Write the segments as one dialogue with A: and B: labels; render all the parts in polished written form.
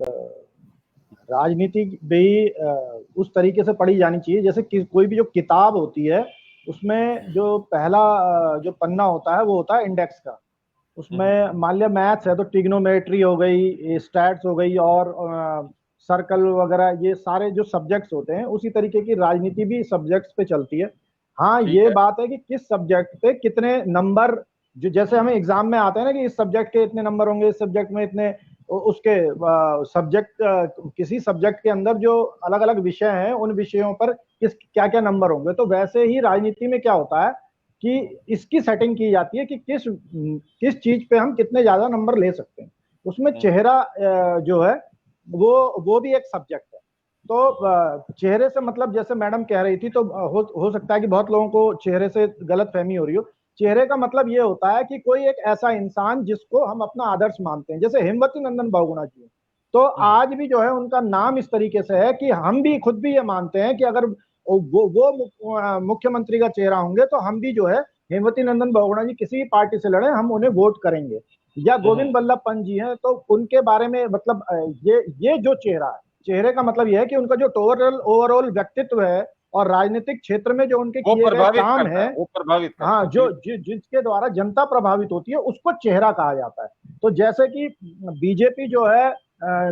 A: राजनीति भी उस तरीके से पढ़ी जानी चाहिए जैसे कोई भी जो किताब होती है उसमें जो पहला जो पन्ना होता है वो होता है इंडेक्स का। उसमें मान लिया मैथ्स है तो ट्रिग्नोमेट्री हो गई, स्टैट्स हो गई और सर्कल वगैरह, ये सारे जो सब्जेक्ट्स होते हैं उसी तरीके की राजनीति भी सब्जेक्ट्स पे चलती है। हाँ ये बात है कि किस सब्जेक्ट पे कितने नंबर, जो जैसे हमें एग्जाम में आते हैं ना कि इस सब्जेक्ट के इतने नंबर होंगे, इस सब्जेक्ट में इतने, उसके सब्जेक्ट किसी सब्जेक्ट के अंदर जो अलग अलग विषय हैं उन विषयों पर किस क्या क्या नंबर होंगे, तो वैसे ही राजनीति में क्या होता है कि इसकी सेटिंग की जाती है कि किस चीज पे हम कितने ज्यादा नंबर ले सकते हैं। उसमें चेहरा जो है वो भी एक सब्जेक्ट है। तो चेहरे से मतलब जैसे मैडम कह रही थी, तो हो सकता है कि बहुत लोगों को चेहरे से गलत फहमी हो रही हो। चेहरे का मतलब ये होता है कि कोई एक ऐसा इंसान जिसको हम अपना आदर्श मानते हैं, जैसे हेमवती नंदन बहुगुणा जी, तो आज भी जो है उनका नाम इस तरीके से है कि हम भी खुद भी ये मानते हैं कि अगर वो मुख्यमंत्री का चेहरा होंगे तो हम भी जो है हेमवती नंदन बहुगुणा जी किसी भी पार्टी से लड़े हम उन्हें वोट करेंगे। या गोविंद बल्लभ पंत जी हैं तो उनके बारे में मतलब ये जो चेहरा है, चेहरे का मतलब यह है कि उनका जो ओवरऑल व्यक्तित्व है और राजनीतिक क्षेत्र में जो उनके किए गए काम है,
B: वो प्रभावित करता
A: हाँ, जो जिसके द्वारा जनता प्रभावित होती है उसको चेहरा कहा जाता है। तो जैसे कि बीजेपी जो है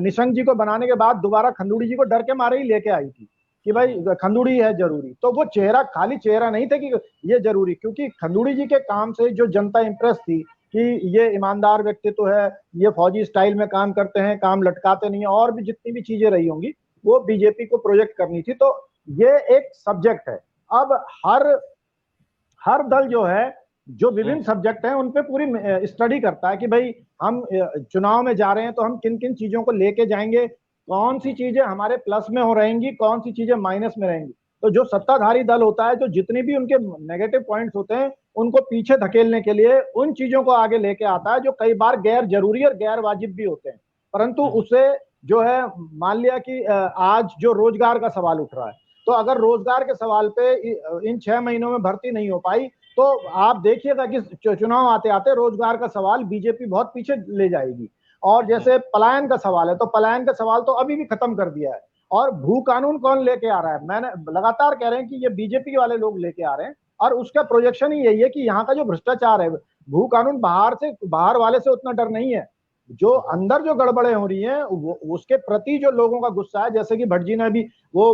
A: निशंक जी को बनाने के बाद दोबारा खंडूड़ी जी को डर के मारे ही लेके आई थी कि भाई खंडूड़ी है जरूरी, तो वो चेहरा खाली चेहरा नहीं था कि ये जरूरी, क्योंकि खंडूड़ी जी के काम से जो जनता इंप्रेस थी कि ये ईमानदार व्यक्तित्व है, ये फौजी स्टाइल में काम करते हैं, काम लटकाते नहीं, और भी जितनी भी चीजें रही होंगी वो बीजेपी को प्रोजेक्ट करनी थी। तो ये एक सब्जेक्ट है। अब हर दल जो है जो विभिन्न सब्जेक्ट हैं उन पे पूरी स्टडी करता है कि भाई हम चुनाव में जा रहे हैं तो हम किन किन चीजों को लेके जाएंगे, कौन सी चीजें हमारे प्लस में हो रहेंगी, कौन सी चीजें माइनस में रहेंगी। तो जो सत्ताधारी दल होता है, जो जितनी भी उनके नेगेटिव पॉइंट्स होते हैं उनको पीछे धकेलने के लिए उन चीजों को आगे लेके आता है जो कई बार गैर जरूरी और गैर वाजिब भी होते हैं, परंतु उसे जो है मान लिया कि आज जो रोजगार का सवाल उठ रहा है, तो अगर रोजगार के सवाल पे इन 6 महीनों में भर्ती नहीं हो पाई तो आप देखिएगा कि चुनाव आते आते रोजगार का सवाल बीजेपी बहुत पीछे ले जाएगी। और जैसे पलायन का सवाल है तो पलायन का सवाल तो अभी भी खत्म कर दिया है। और भू कानून कौन लेके आ रहा है, मैंने लगातार कह रहे हैं कि ये बीजेपी वाले लोग लेके आ रहे हैं, और उसका प्रोजेक्शन ही यही है कि यहाँ का जो भ्रष्टाचार है, भू कानून बाहर वाले से उतना डर नहीं है, जो अंदर जो गड़बड़े हो रही हैं उसके प्रति जो लोगों का गुस्सा है। जैसे कि भट्ट जी ने भी वो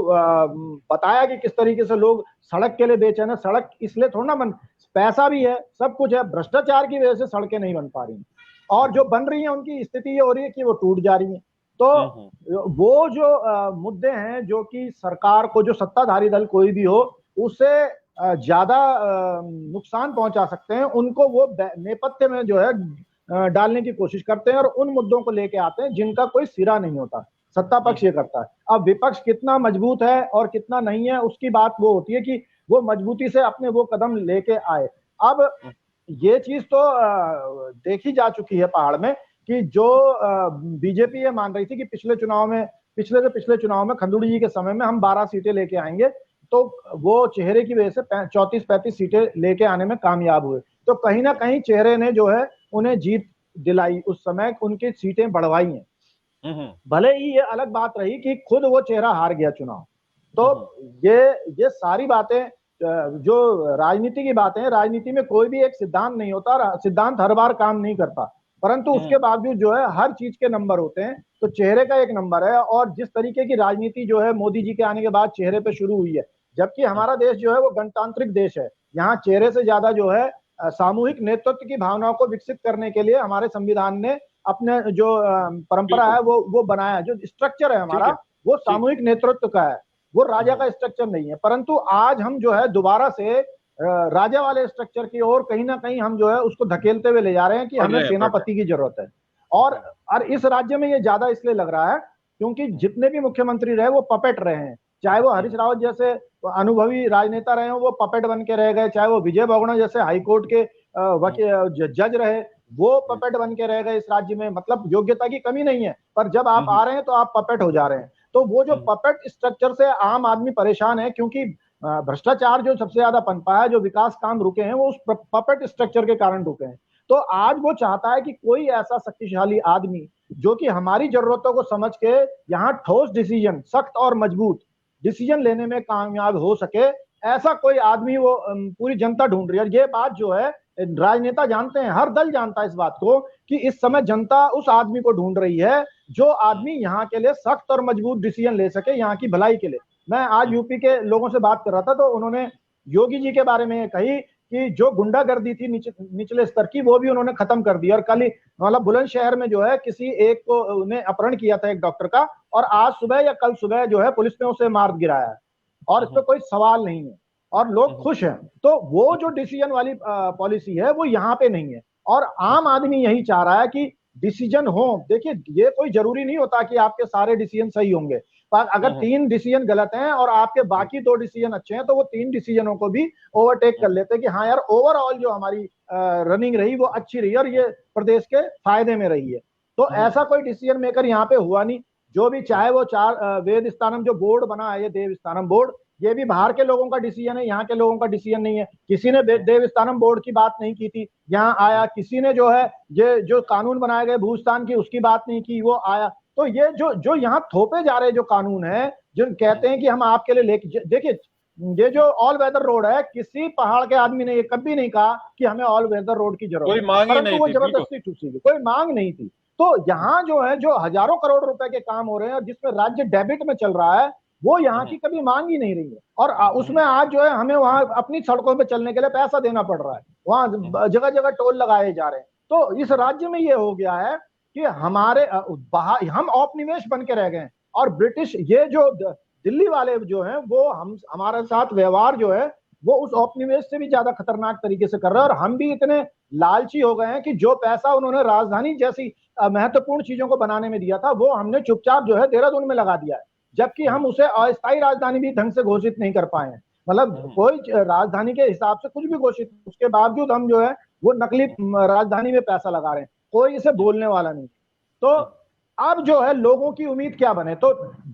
A: बताया कि किस तरीके से लोग सड़क के लिए बेचैन है। सड़क इसलिए थोड़ा ना बन, पैसा भी है, सब कुछ है, भ्रष्टाचार की वजह से सड़कें नहीं बन पा रही, और जो बन रही हैं उनकी स्थिति ये हो रही है कि वो टूट जा रही हैं। तो वो जो मुद्दे हैं जो कि सरकार को, जो सत्ताधारी दल कोई भी हो, उसे ज्यादा नुकसान पहुंचा सकते हैं, उनको वो नेपथ्य में जो है डालने की कोशिश करते हैं और उन मुद्दों को लेके आते हैं जिनका कोई सिरा नहीं होता। सत्ता पक्ष ये करता है। अब विपक्ष कितना मजबूत है और कितना नहीं है उसकी बात वो होती है कि वो मजबूती से अपने वो कदम लेके आए। अब ये चीज तो देखी जा चुकी है पहाड़ में कि जो बीजेपी ये मान रही थी कि पिछले से पिछले चुनाव में खंडूड़ी जी के समय में हम 12 सीटें लेके आएंगे, तो वो चेहरे की वजह से 34-35 सीटें लेके आने में कामयाब हुए। तो कहीं ना कहीं चेहरे ने जो है उन्हें जीत दिलाई, उस समय उनकी सीटें बढ़वाई हैं। भले ही ये अलग बात रही कि खुद वो चेहरा हार गया चुनाव। तो ये सारी बातें जो राजनीति की बातें हैं, राजनीति में कोई भी एक सिद्धांत नहीं होता, सिद्धांत हर बार काम नहीं करता, परंतु उसके बावजूद जो है हर चीज के नंबर होते हैं। तो चेहरे का एक नंबर है, और जिस तरीके की राजनीति जो है मोदी जी के आने के बाद चेहरे पे शुरू हुई है, जबकि हमारा देश जो है वो गणतांत्रिक देश है, यहाँ चेहरे से ज्यादा जो है सामूहिक नेतृत्व की भावनाओं को विकसित करने के लिए हमारे संविधान ने अपने जो परंपरा है वो बनाया है। जो स्ट्रक्चर है हमारा वो सामूहिक नेतृत्व का है, वो राजा का स्ट्रक्चर नहीं है। परंतु आज हम जो है दोबारा से राजा वाले स्ट्रक्चर की ओर कहीं ना कहीं हम जो है उसको धकेलते हुए ले जा रहे हैं कि हमें सेनापति की जरूरत है। और इस राज्य में ये ज्यादा इसलिए लग रहा है क्योंकि जितने भी मुख्यमंत्री रहे वो पपेट रहे हैं, चाहे वो हरीश रावत जैसे अनुभवी राजनेता रहे हो वो पपेट बन के रह गए, चाहे वो विजय बहुगुणा जैसे हाईकोर्ट के जज रहे वो पपेट बन के रह गए इस राज्य में। मतलब योग्यता की कमी नहीं है, पर जब आप आ रहे हैं तो आप पपेट हो जा रहे हैं। तो वो जो पपेट स्ट्रक्चर से आम आदमी परेशान है, क्योंकि भ्रष्टाचार जो सबसे ज्यादा पनपा है, जो विकास काम रुके हैं वो उस पपेट स्ट्रक्चर के कारण रुके हैं। तो आज वो चाहता है कि कोई ऐसा शक्तिशाली आदमी जो कि हमारी जरूरतों को समझ के यहाँ ठोस डिसीजन, सख्त और मजबूत डिसीजन लेने में कामयाब हो सके, ऐसा कोई आदमी वो पूरी जनता ढूंढ रही है। और ये बात जो है राजनेता जानते हैं, हर दल जानता है इस बात को कि इस समय जनता उस आदमी को ढूंढ रही है जो आदमी यहाँ के लिए सख्त और मजबूत डिसीजन ले सके, यहाँ की भलाई के लिए। मैं आज यूपी के लोगों से बात कर रहा था तो उन्होंने योगी जी के बारे में कही कि जो गुंडागर्दी थी निचले स्तर की, वो भी उन्होंने खत्म कर दी। और कल ही मतलब बुलंदशहर में जो है किसी एक को उन्हें अपहरण किया था एक डॉक्टर का, और आज सुबह या कल सुबह जो है पुलिस ने उसे मार गिराया है, और इस पर कोई सवाल नहीं है और लोग खुश हैं। तो वो जो डिसीजन वाली पॉलिसी है वो यहाँ पे नहीं है, और आम आदमी यही चाह रहा है कि डिसीजन हो। देखिए, ये कोई जरूरी नहीं होता कि आपके सारे डिसीजन सही होंगे, पर अगर 3 डिसीजन गलत हैं और आपके बाकी 2 डिसीजन अच्छे हैं तो वो 3 डिसीजनों को भी ओवरटेक कर लेते हैं कि हाँ यार, ओवरऑल जो हमारी रनिंग रही वो अच्छी रही और ये प्रदेश के फायदे में रही है। तो ऐसा कोई डिसीजन मेकर यहाँ पे हुआ नहीं। जो भी चाहे वो 4 वेद स्थानम जो बोर्ड बना है, ये देव स्थानम बोर्ड, ये भी बाहर के लोगों का डिसीजन है, यहाँ के लोगों का डिसीजन नहीं है। किसी ने देव स्थानम बोर्ड की बात नहीं की थी, यहाँ आया। किसी ने जो है ये जो कानून बनाए गए भूस्थान की, उसकी बात नहीं की, वो आया। तो ये जो यहाँ थोपे जा रहे जो कानून है, जो कहते हैं कि हम आपके लिए लेके, देखिए ये जो ऑल वेदर रोड है, किसी पहाड़ के आदमी ने ये कभी नहीं कहा कि हमें ऑल वेदर रोड की जरूरत है, परंतु वो जबरदस्ती चूसी गई, कोई मांग नहीं थी। तो यहाँ जो है जो हजारों करोड़ रुपए के काम हो रहे हैं और जिसमें राज्य डेबिट में चल रहा है, वो यहाँ की कभी मांग ही नहीं रही है। और उसमें आज जो है हमें वहां अपनी सड़कों पे चलने के लिए पैसा देना पड़ रहा है, वहां जगह जगह टोल लगाए जा रहे हैं। तो इस राज्य में ये हो गया है कि हमारे हम औपनिवेश बन के रह गए हैं, और ब्रिटिश ये जो दिल्ली वाले जो हैं वो हमारे साथ व्यवहार जो है वो उस औपनिवेश से भी ज्यादा खतरनाक तरीके से कर रहे हैं। और हम भी इतने लालची हो गए हैं कि जो पैसा उन्होंने राजधानी जैसी महत्वपूर्ण चीजों को बनाने में दिया था, वो हमने चुपचाप जो है देहरादून में लगा दिया है, जबकि हम उसे अस्थायी राजधानी भी ढंग से घोषित नहीं कर पाए हैं। मतलब कोई राजधानी के हिसाब से कुछ भी घोषित, उसके बावजूद हम जो है वो नकली राजधानी में पैसा लगा रहे हैं, कोई इसे बोलने वाला नहीं। तो अब जो है लोगों की उम्मीद क्या बने। तो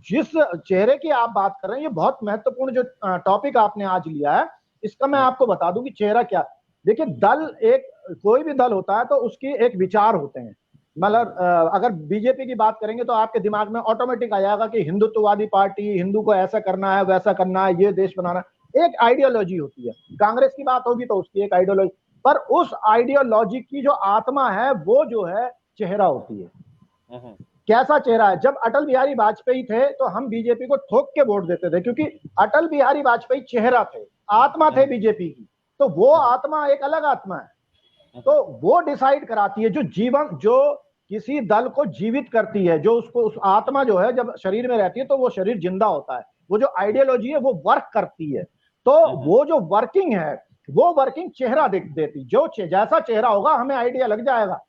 A: जिस चेहरे की आप बात कर रहे हैं, ये बहुत महत्वपूर्ण जो टॉपिक आपने आज लिया है, इसका मैं आपको बता दूं कि चेहरा क्या। देखिए, दल एक कोई भी दल होता है तो उसकी एक विचार होते हैं। मतलब अगर बीजेपी की बात करेंगे तो आपके दिमाग में ऑटोमेटिक आ जाएगा कि हिंदुत्ववादी पार्टी, हिंदू को ऐसा करना है, वैसा करना है, ये देश बनाना है, एक आइडियोलॉजी होती है। कांग्रेस की बात होगी तो उसकी एक आइडियोलॉजी, पर उस आइडियोलॉजी की जो आत्मा है वो जो है चेहरा होती है। कैसा चेहरा है? जब अटल बिहारी वाजपेयी थे तो हम बीजेपी को ठोक के वोट देते थे, क्योंकि अटल बिहारी वाजपेयी चेहरा थे, आत्मा थे बीजेपी की। तो वो आत्मा एक अलग आत्मा है, तो वो डिसाइड कराती है, जो जीवन, जो किसी दल को जीवित करती है, जो उसको, उस आत्मा जो है जब शरीर में रहती है तो वो शरीर जिंदा होता है। वो जो आइडियोलॉजी है वो वर्क करती है, तो वो जो वर्किंग है वो वर्किंग चेहरा देती। जो जैसा चेहरा होगा हमें आइडिया लग जाएगा।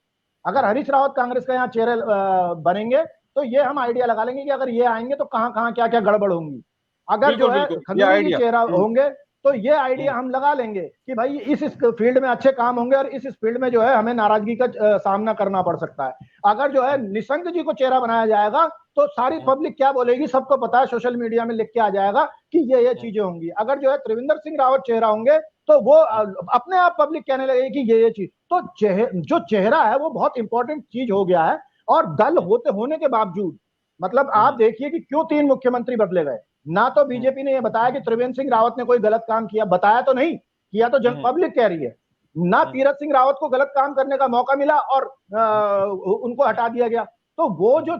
A: अगर हरीश रावत कांग्रेस का यहाँ चेहरे बनेंगे तो ये हम आइडिया लगा लेंगे कि अगर ये आएंगे तो कहां कहां क्या क्या गड़बड़ होंगी। अगर जो है खंडूरी के चेहरा होंगे तो ये आइडिया हम लगा लेंगे कि भाई इस फील्ड में अच्छे काम होंगे और इस फील्ड में जो है हमें नाराजगी का सामना करना पड़ सकता है। अगर जो है निशंक जी को चेहरा बनाया जाएगा तो सारी पब्लिक क्या बोलेगी, सबको पता है, सोशल मीडिया में लिख के आ जाएगा कि ये चीजें होंगी। अगर जो है त्रिवेंद्र सिंह रावत चेहरा होंगे तो वो अपने आप पब्लिक कहने लगेगी कि ये चीज। तो जो चेहरा है वो बहुत इंपॉर्टेंट चीज हो गया है। और दल होने के बावजूद, मतलब आप देखिए कि क्यों 3 मुख्यमंत्री बदले गए। ना तो बीजेपी ने यह बताया कि त्रिवेंद्र सिंह रावत ने कोई गलत काम किया, बताया तो नहीं, किया तो पब्लिक कह रही है। ना तीरथ सिंह रावत को गलत काम करने का मौका मिला और उनको हटा दिया गया। तो वो जो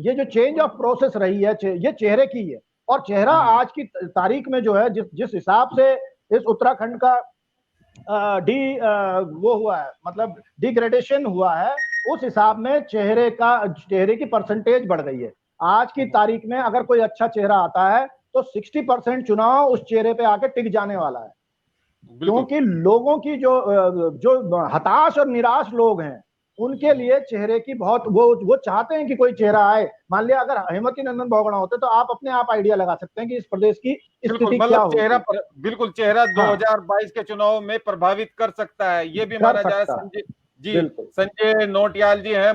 A: ये जो चेंज ऑफ प्रोसेस रही है, ये चेहरे की है। और चेहरा आज की तारीख में जो है जिस हिसाब से इस उत्तराखंड का वो हुआ है, मतलब डिग्रेडेशन हुआ है, उस हिसाब में चेहरे की परसेंटेज बढ़ गई है। आज की तारीख में अगर कोई अच्छा चेहरा आता है तो 60% चुनाव उस चेहरे पे आके टिक जाने वाला है, क्योंकि लोगों की जो हताश और निराश लोग हैं उनके लिए चेहरे की बहुत वो चाहते हैं कि कोई चेहरा आए। मान लिया अगर हेमवती नंदन बहुगुणा होते तो आप अपने आप आइडिया लगा सकते हैं कि इस प्रदेश की स्थिति क्या होगी।
B: चेहरा बिल्कुल चेहरा 2022 के चुनाव में प्रभावित कर सकता है, ये भी माना जा रहा है। संजय नौटियाल जी हैं।